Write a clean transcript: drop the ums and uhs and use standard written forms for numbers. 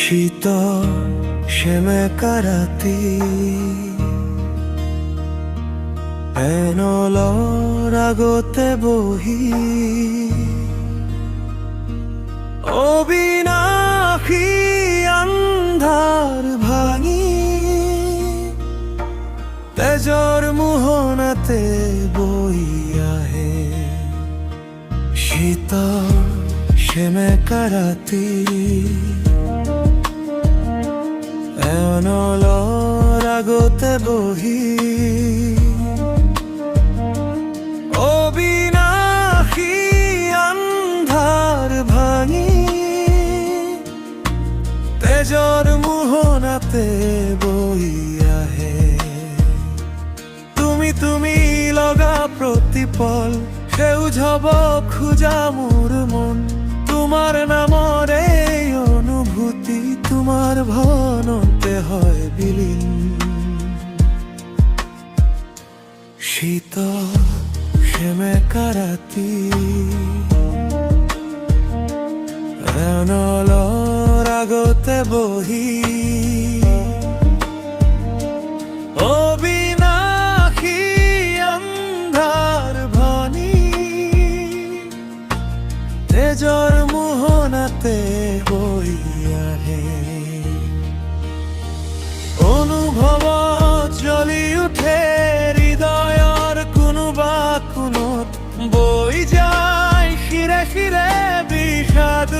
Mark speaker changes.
Speaker 1: শীতল সেমেকা ৰাতি এনলৰ আগতে বহি অবিনাশী আন্ধাৰ ভাঙি তেজৰ মোহনাতে বৈ আহে শীতল সেমেকা ৰাতি এনলৰ আগতে বহি অবিনাশী আন্ধাৰ ভাঙি তেজৰ মোহনাতে বৈ আহে তুমি লগা প্ৰতিপল সেউজ হব খোজা মোৰ মন তোমাৰ নামৰে অনুভূতি তোমাৰ ভনতে হয় বিলীন শীতল সেমেকা ৰাতি এনলৰ আগতে বহি অবিনাশী আন্ধাৰ ভাঙি তেজৰ মোহনাতে বৈ আহে অনুভৱত জ্বলি উঠে হৃদয়ৰ কোনোবা কোণত বৈ যায় শিৰে শিৰে বিষাদ